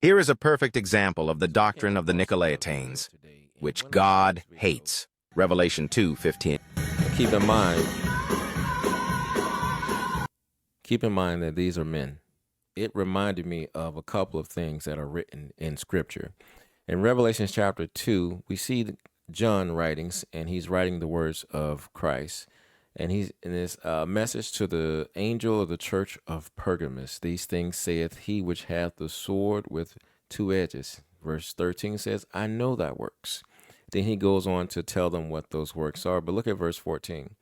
Here is a perfect example of the doctrine of the Nicolaitanes, which God hates. Revelation 2:15. Keep in mind that these are men. It reminded me of a couple of things that are written in Scripture. In Revelation chapter 2, we see John writings, and he's writing the words of Christ. And he's in this message to the angel of the church of Pergamos. These things saith he which hath the sword with two edges. Verse 13 says, I know thy works. Then he goes on to tell them what those works are. But look at verse 14.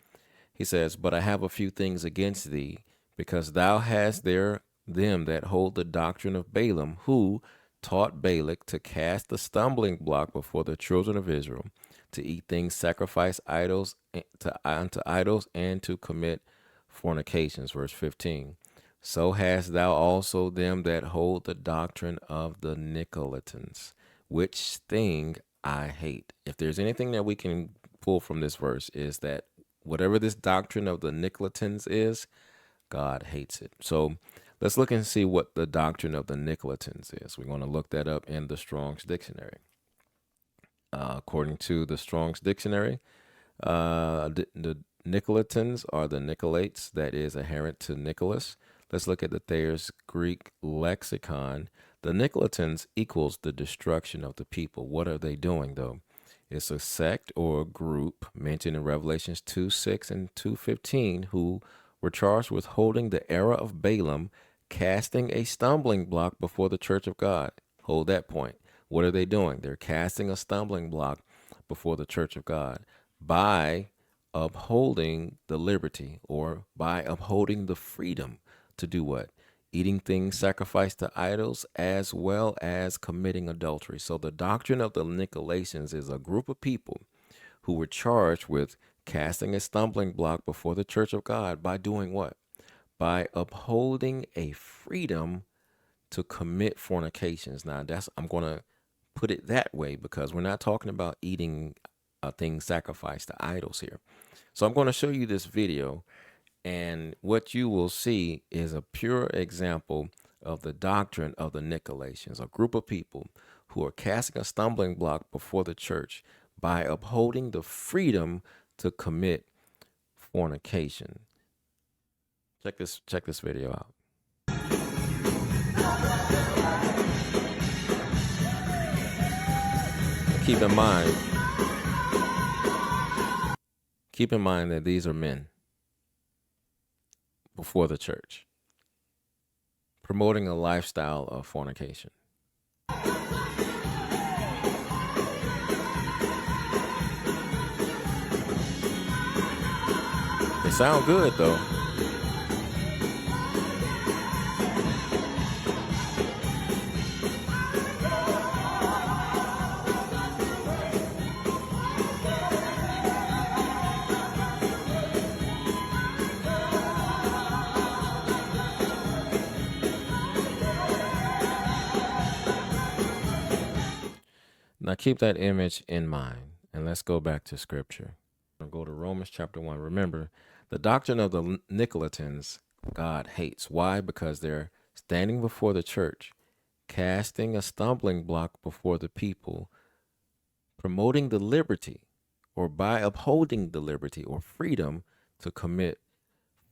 He says, but I have a few things against thee, because thou hast there them that hold the doctrine of Balaam, who taught Balak to cast the stumbling block before the children of Israel, to eat things sacrificed unto idols, and to commit fornications. Verse 15. So hast thou also them that hold the doctrine of the Nicolaitanes, which thing I hate. If there's anything that we can pull from this verse, is that whatever this doctrine of the Nicolaitanes is, God hates it. So let's look and see what the doctrine of the Nicolaitanes is. We're going to look that up in the Strong's Dictionary. According to the Strong's Dictionary, the Nicolaitanes are the Nicolaites, that is inherent to Nicholas. Let's look at the Thayer's Greek lexicon. The Nicolaitanes equals the destruction of the people. What are they doing, though? It's a sect or a group mentioned in Revelations 2:6 and 2:15 who were charged with holding the error of Balaam, casting a stumbling block before the church of God. Hold that point. What are they doing? They're casting a stumbling block before the church of God by upholding the liberty, or by upholding the freedom to do what? Eating things sacrificed to idols, as well as committing adultery. So the doctrine of the Nicolaitans is a group of people who were charged with casting a stumbling block before the church of God by doing what? By upholding a freedom to commit fornications. Now, I'm going to put it that way because we're not talking about eating things sacrificed to idols here. So I'm going to show you this video, and what you will see is a pure example of the doctrine of the Nicolaitans, a group of people who are casting a stumbling block before the church by upholding the freedom to commit fornication. Check this video out. Keep in mind that these are men before the church, promoting a lifestyle of fornication. They sound good, though. Now keep that image in mind, and let's go back to Scripture. I'll go to Romans chapter 1. Remember, the doctrine of the Nicolaitans, God hates. Why? Because they're standing before the church, casting a stumbling block before the people, promoting the liberty, or by upholding the liberty or freedom to commit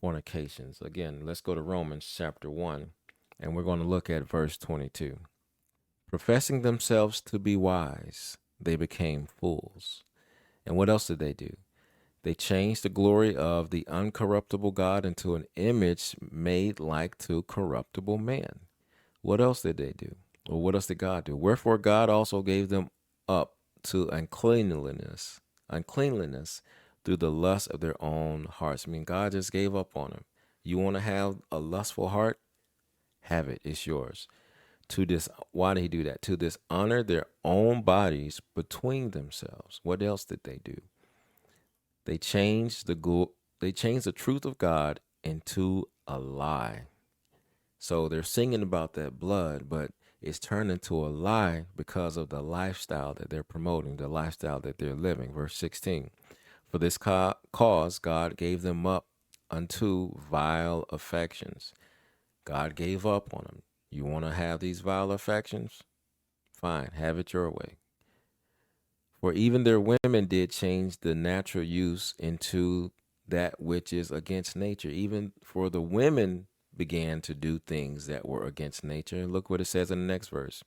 fornications. Again, let's go to Romans chapter 1, and we're going to look at verse 22. Professing themselves to be wise, they became fools. And what else did they do? They changed the glory of the uncorruptible God into an image made like to corruptible man. What else did they do? Or what else did God do? Wherefore God also gave them up to uncleanliness through the lust of their own hearts. I mean, God just gave up on them. You want to have a lustful heart? Have it. It's yours. Why did he do that? To dishonor their own bodies between themselves. What else did they do? They changed the truth of God into a lie. So they're singing about that blood, but it's turned into a lie because of the lifestyle that they're promoting, the lifestyle that they're living. Verse 16. For this cause God gave them up unto vile affections. God gave up on them. You want to have these vile affections? Fine, have it your way. For even their women did change the natural use into that which is against nature. Even for the women began to do things that were against nature. And look what it says in the next verse.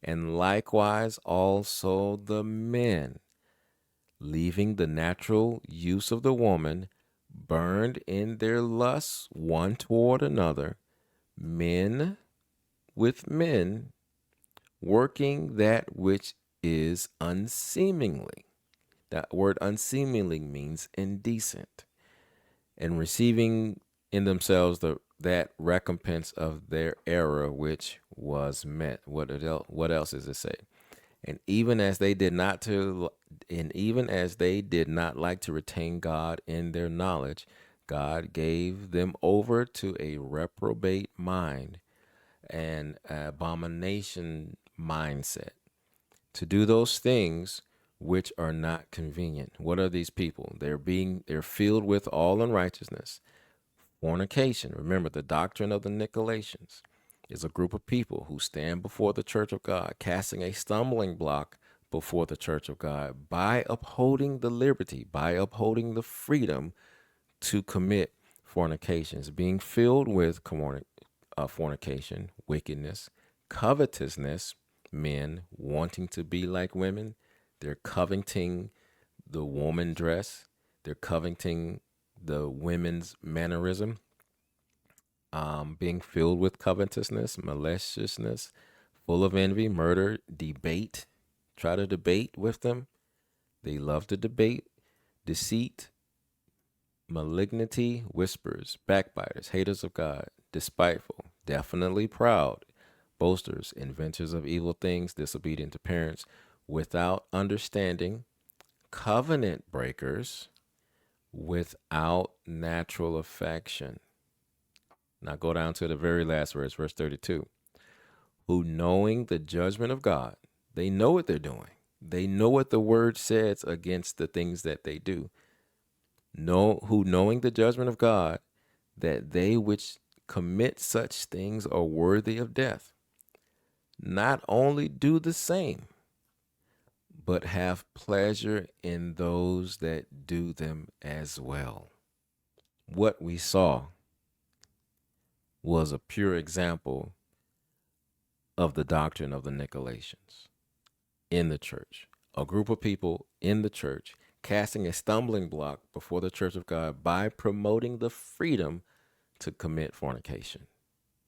And likewise also the men, leaving the natural use of the woman, burned in their lusts one toward another, men with men, working that which is unseemly. That word unseemly means indecent, and receiving in themselves that recompense of their error which was met. What else does it say? And even as they did not like to retain God in their knowledge, God gave them over to a reprobate mind and abomination mindset to do those things which are not convenient. What are these people? They're filled with all unrighteousness. Fornication. Remember, the doctrine of the Nicolaitans is a group of people who stand before the church of God, casting a stumbling block before the church of God by upholding the liberty, by upholding the freedom to commit fornications, being filled with fornication, wickedness, covetousness, men wanting to be like women. They're coveting the woman dress. They're coveting the women's mannerism, being filled with covetousness, maliciousness, full of envy, murder, debate. Try to debate with them. They love to debate, deceit, malignity, whispers, backbiters, haters of God, despiteful, definitely proud, boasters, inventors of evil things, disobedient to parents, without understanding, covenant breakers, without natural affection. Now go down to the very last verse, verse 32. Who knowing the judgment of God, they know what they're doing. They know what the word says against the things that they do. Who knowing the judgment of God, that they which commit such things are worthy of death, not only do the same, but have pleasure in those that do them as well. What we saw was a pure example of the doctrine of the Nicolaitans in the church. A group of people in the church casting a stumbling block before the church of God by promoting the freedom to commit fornication.